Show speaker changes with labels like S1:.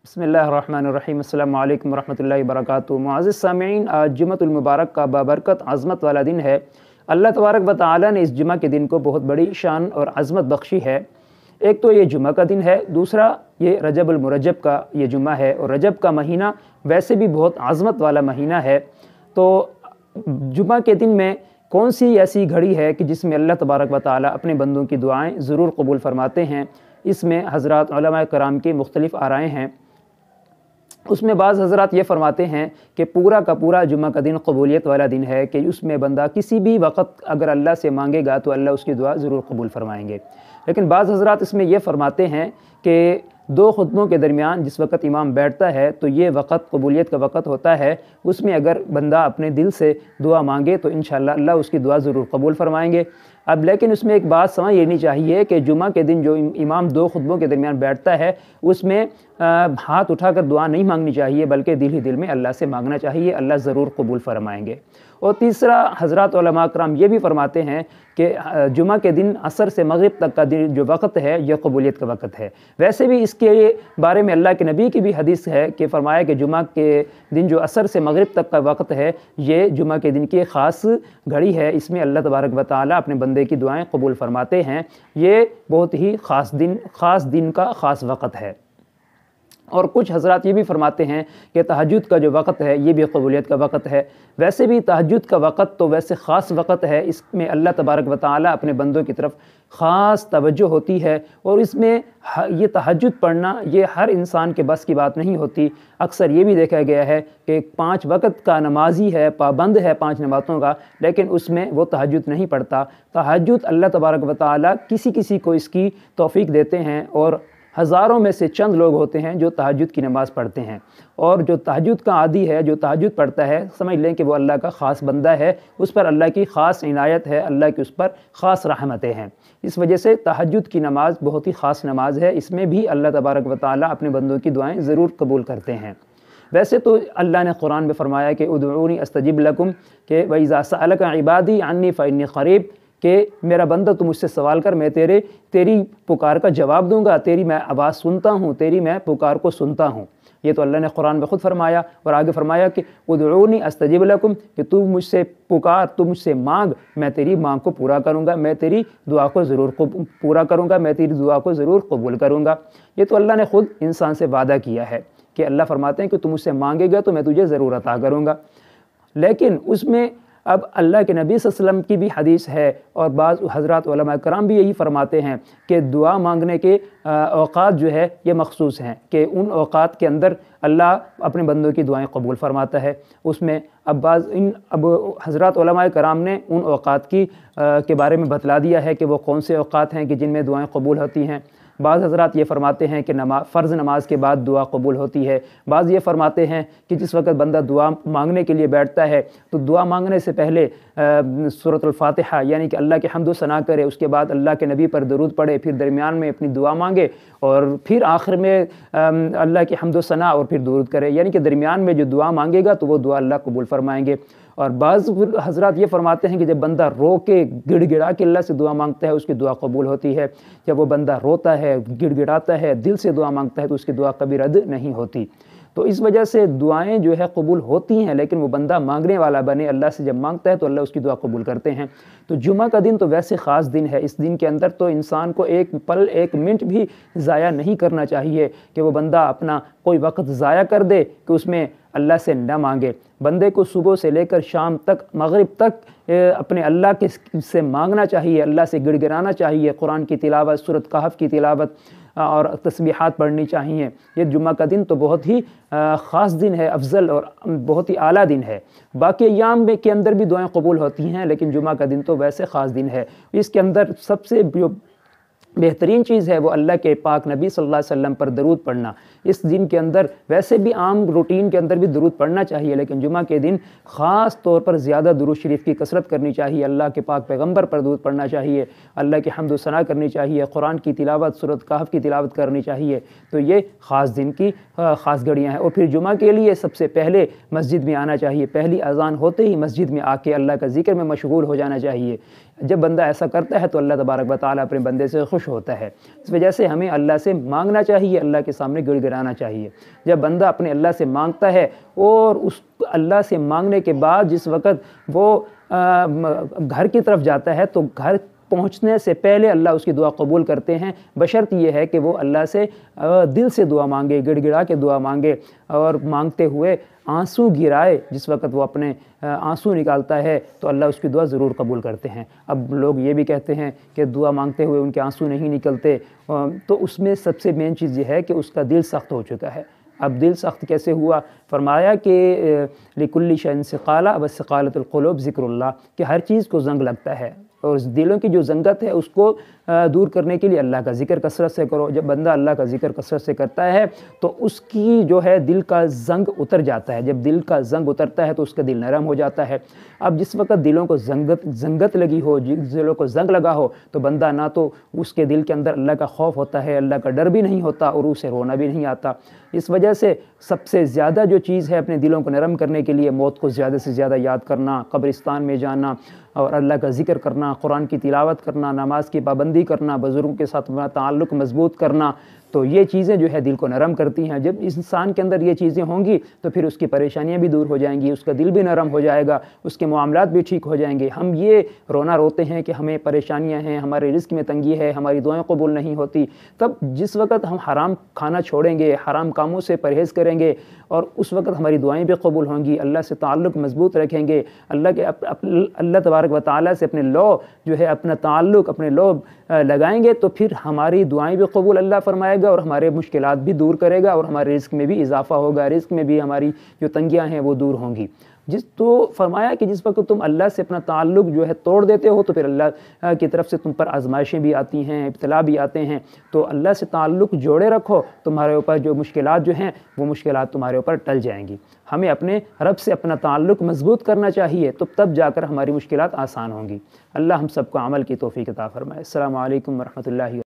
S1: بسم اللہ الرحمن الرحیم السلام علیکم ورحمۃ اللہ وبرکاتہ۔ معزز سامعین، آج جمعۃ المبارک کا بابرکت عظمت والا دن ہے۔ اللہ تبارک و تعالی نے اس جمعہ کے دن کو بہت بڑی شان اور عظمت بخشی ہے۔ ایک تو یہ جمعہ کا دن ہے، دوسرا یہ رجب المرجب کا یہ جمعہ ہے، اور رجب کا مہینہ ویسے بھی بہت عظمت والا مہینہ ہے۔ تو جمعہ کے دن میں کون سی ایسی گھڑی ہے کہ جس میں اللہ تبارک و تعالی اپنے بندوں کی دعائیں ضرور قبول فرماتے ہیں؟ اس میں حضرات علماء کرام کی مختلف آرائیں ہیں۔ اس میں بعض حضرات یہ فرماتے ہیں کہ پورا کا پورا جمعہ کا دن قبولیت والا دن ہے، کہ اس میں بندہ کسی بھی وقت اگر اللہ سے مانگے گا تو اللہ اس کی دعا ضرور قبول فرمائیں گے۔ لیکن بعض حضرات اس میں یہ فرماتے ہیں کہ دو خطبوں کے درمیان جس وقت امام بیٹھتا ہے تو یہ وقت قبولیت کا وقت ہوتا ہے، اس میں اگر بندہ اپنے دل سے دعا مانگے تو انشاءاللہ اللہ اس کی دعا ضرور قبول فرمائیں گے۔ اب لیکن اس میں ایک بات سمجھ لینی چاہیے کہ جمعہ کے دن جو امام دو خطبوں کے درمیان بیٹھتا ہے اس میں ہاتھ اٹھا کر دعا نہیں مانگنی چاہیے، بلکہ دل ہی دل میں اللہ سے مانگنا چاہیے، اللہ ضرور قبول فرمائیں گے۔ اور تیسرا حضرات علماء کرام یہ بھی فرماتے ہیں کہ جمعہ کے دن عصر سے مغرب تک کا دن جو وقت ہے یہ قبولیت کا وقت ہے۔ ویسے بھی اس کے بارے میں اللہ کے نبی کی بھی حدیث ہے کہ فرمایا کہ جمعہ کے دن جو عصر سے مغرب تک کا وقت ہے یہ جمعہ کے دن کی خاص گھڑی ہے، اس میں اللہ تبارک و تعالی اپنے بندے کی دعائیں قبول فرماتے ہیں۔ یہ بہت ہی خاص دن کا خاص وقت ہے۔ اور کچھ حضرات یہ بھی فرماتے ہیں کہ تہجد کا جو وقت ہے یہ بھی قبولیت کا وقت ہے۔ ویسے بھی تہجد کا وقت تو ویسے خاص وقت ہے، اس میں اللہ تبارک و تعالی اپنے بندوں کی طرف خاص توجہ ہوتی ہے، اور اس میں یہ تہجد پڑھنا یہ ہر انسان کے بس کی بات نہیں ہوتی۔ اکثر یہ بھی دیکھا گیا ہے کہ 5 وقت کا نمازی ہے، پابند ہے 5 نمازوں کا، لیکن اس میں وہ تہجد نہیں پڑھتا۔ تہجد اللہ تبارک و تعالی کسی کو اس کی توفیق دیتے ہیں، اور ہزاروں میں سے چند لوگ ہوتے ہیں جو تہجد کی نماز پڑھتے ہیں، اور جو تہجد کا عادی ہے، جو تہجد پڑھتا ہے، سمجھ لیں کہ وہ اللہ کا خاص بندہ ہے، اس پر اللہ کی خاص عنایت ہے، اللہ کی اس پر خاص رحمتیں ہیں۔ اس وجہ سے تہجد کی نماز بہت ہی خاص نماز ہے، اس میں بھی اللہ تبارک و تعالی اپنے بندوں کی دعائیں ضرور قبول کرتے ہیں۔ ویسے تو اللہ نے قرآن میں فرمایا کہ ادعونی استجب لکم، کہ وَإِذَا سَأَلَكَ عِبَادِي عَنِّي فَإِنِّي قَرِيب، کہ میرا بندہ تو مجھ سے سوال کر، میں تیری پکار کا جواب دوں گا، تیری میں آواز سنتا ہوں، تیری میں پکار کو سنتا ہوں۔ یہ تو اللہ نے قرآن میں خود فرمایا، اور آگے فرمایا کہ ادعونی استجب لکم، کہ تو مجھ سے پکار، تو مجھ سے مانگ، میں تیری مانگ کو پورا کروں گا، میں تیری دعا کو ضرور پورا کروں گا، میں تیری دعا کو ضرور قبول کروں گا۔ یہ تو اللہ نے خود انسان سے وعدہ کیا ہے کہ اللہ فرماتے ہیں کہ تو مجھ سے مانگے گا تو میں تجھے ضرور عطا کروں گا۔ لیکن اس میں اب اللہ کے نبی صلی اللہ علیہ وسلم کی بھی حدیث ہے، اور بعض حضرات علماء کرام بھی یہی فرماتے ہیں کہ دعا مانگنے کے اوقات جو ہے یہ مخصوص ہیں، کہ ان اوقات کے اندر اللہ اپنے بندوں کی دعائیں قبول فرماتا ہے۔ اس میں اب حضرات علماء کرام نے ان اوقات کے بارے میں بتلا دیا ہے کہ وہ کون سے اوقات ہیں کہ جن میں دعائیں قبول ہوتی ہیں۔ بعض حضرات یہ فرماتے ہیں کہ فرض نماز کے بعد دعا قبول ہوتی ہے۔ بعض یہ فرماتے ہیں کہ جس وقت بندہ دعا مانگنے کے لیے بیٹھتا ہے تو دعا مانگنے سے پہلے سورۃ الفاتحہ یعنی کہ اللہ کے حمد و ثنا کرے، اس کے بعد اللہ کے نبی پر درود پڑھے، پھر درمیان میں اپنی دعا مانگے، اور پھر آخر میں اللہ کے حمد و ثنا اور پھر درود کرے، یعنی کہ درمیان میں جو دعا مانگے گا تو وہ دعا اللہ قبول فرمائیں گے۔ اور بعض حضرات یہ فرماتے ہیں کہ جب بندہ رو کے گڑ گڑا کے اللہ سے دعا مانگتا ہے اس کی دعا قبول ہوتی ہے، جب وہ بندہ روتا ہے، گڑ گڑاتا ہے، دل سے دعا مانگتا ہے تو اس کی دعا کبھی رد نہیں ہوتی۔ تو اس وجہ سے دعائیں جو ہے قبول ہوتی ہیں، لیکن وہ بندہ مانگنے والا بنے، اللہ سے جب مانگتا ہے تو اللہ اس کی دعا قبول کرتے ہیں۔ تو جمعہ کا دن تو ویسے خاص دن ہے، اس دن کے اندر تو انسان کو ایک پل، ایک منٹ بھی ضائع نہیں کرنا چاہیے کہ وہ بندہ اپنا کوئی وقت ضائع کر دے کہ اس میں اللہ سے نہ مانگے۔ بندے کو صبح سے لے کر شام تک، مغرب تک اپنے اللہ سے مانگنا چاہیے، اللہ سے گڑ گڑانا چاہیے، قرآن کی تلاوت، سورۃ کہف کی تلاوت اور تسبیحات پڑھنی چاہیے۔ یہ جمعہ کا دن تو بہت ہی خاص دن ہے، افضل اور بہت ہی اعلیٰ دن ہے۔ باقی ایام کے اندر بھی دعائیں قبول ہوتی ہیں، لیکن جمعہ کا دن تو ویسے خاص دن ہے۔ اس کے اندر سب سے جو بہترین چیز ہے وہ اللہ کے پاک نبی صلی اللہ علیہ وسلم پر درود پڑھنا۔ اس دن کے اندر ویسے بھی عام روٹین کے اندر بھی درود پڑھنا چاہیے، لیکن جمعہ کے دن خاص طور پر زیادہ درود شریف کی کثرت کرنی چاہیے، اللہ کے پاک پیغمبر پر درود پڑھنا چاہیے، اللہ کی حمد و ثنا کرنی چاہیے، قرآن کی تلاوت، سورۃ کہف کی تلاوت کرنی چاہیے۔ تو یہ خاص دن کی خاص گھڑیاں ہیں۔ اور پھر جمعہ کے لیے سب سے پہلے مسجد میں آنا چاہیے، پہلی اذان ہوتے ہی مسجد میں آ کے اللہ کا ذکر میں مشغول ہو جانا چاہیے۔ جب بندہ ایسا کرتا ہے تو اللہ تبارک و تعالیٰ اپنے بندے سے خوش ہوتا ہے۔ اس وجہ سے ہمیں اللہ سے مانگنا چاہیے، اللہ کے سامنے گڑ گڑانا چاہیے۔ جب بندہ اپنے اللہ سے مانگتا ہے اور اس اللہ سے مانگنے کے بعد جس وقت وہ گھر کی طرف جاتا ہے تو گھر پہنچنے سے پہلے اللہ اس کی دعا قبول کرتے ہیں، بشرط یہ ہے کہ وہ اللہ سے دل سے دعا مانگے، گڑ گڑا کے دعا مانگے اور مانگتے ہوئے آنسو گرائے۔ جس وقت وہ اپنے آنسو نکالتا ہے تو اللہ اس کی دعا ضرور قبول کرتے ہیں۔ اب لوگ یہ بھی کہتے ہیں کہ دعا مانگتے ہوئے ان کے آنسو نہیں نکلتے، تو اس میں سب سے مین چیز یہ ہے کہ اس کا دل سخت ہو چکا ہے۔ اب دل سخت کیسے ہوا؟ فرمایا کہ لِكُلِّ شَيْءٍ ثِقَالَةٌ وَثِقَالَةُ الْقُلُوبِ ذِكْرُ اللّہ، کہ ہر چیز کو زنگ لگتا ہے اور دلوں کی جو زنگت ہے اس کو دور کرنے کے لیے اللہ کا ذکر کثرت سے کرو۔ جب بندہ اللہ کا ذکر کثرت سے کرتا ہے تو اس کی جو ہے دل کا زنگ اتر جاتا ہے۔ جب دل کا زنگ اترتا ہے تو اس کا دل نرم ہو جاتا ہے۔ اب جس وقت دلوں کو زنگت لگی ہو، دلوں کو زنگ لگا ہو تو بندہ نہ تو اس کے دل کے اندر اللہ کا خوف ہوتا ہے، اللہ کا ڈر بھی نہیں ہوتا اور اسے رونا بھی نہیں آتا۔ اس وجہ سے سب سے زیادہ جو چیز ہے اپنے دلوں کو نرم کرنے کے لیے موت کو زیادہ سے زیادہ یاد کرنا، قبرستان میں جانا اور اللہ کا ذکر کرنا، قرآن کی تلاوت کرنا، نماز کی پابندی کرنا، بزرگوں کے ساتھ اپنا تعلق مضبوط کرنا، تو یہ چیزیں جو ہے دل کو نرم کرتی ہیں۔ جب اس انسان کے اندر یہ چیزیں ہوں گی تو پھر اس کی پریشانیاں بھی دور ہو جائیں گی، اس کا دل بھی نرم ہو جائے گا، اس کے معاملات بھی ٹھیک ہو جائیں گے۔ ہم یہ رونا روتے ہیں کہ ہمیں پریشانیاں ہیں، ہمارے رزق میں تنگی ہے، ہماری دعائیں قبول نہیں ہوتی، تب جس وقت ہم حرام کھانا چھوڑیں گے، حرام کاموں سے پرہیز کریں گے اور اس وقت ہماری دعائیں بھی قبول ہوں گی، اللہ سے تعلق مضبوط رکھیں گے، اللہ تبارک و تعالیٰ سے اپنے لو جو ہے اپنا تعلق اپنے لو لگائیں گے تو پھر ہماری دعائیں بھی قبول اللہ فرمائے گا اور ہمارے مشکلات بھی دور کرے گا اور ہمارے رزق میں بھی اضافہ ہوگا، رزق میں بھی ہماری جو تنگیاں ہیں وہ دور ہوں گی۔ تو فرمایا کہ جس وقت تم اللہ سے اپنا تعلق جو ہے توڑ دیتے ہو تو پھر اللہ کی طرف سے تم پر آزمائشیں بھی آتی ہیں، ابتلا بھی آتے ہیں، تو اللہ سے تعلق جوڑے رکھو، تمہارے اوپر جو مشکلات جو ہیں وہ مشکلات تمہارے اوپر ٹل جائیں گی۔ ہمیں اپنے رب سے اپنا تعلق مضبوط کرنا چاہیے، تو تب جا کر ہماری مشکلات آسان ہوں گی۔ اللہ ہم سب کو عمل کی توفیق عطا فرمائے۔ السلام علیکم ورحمۃ اللہ۔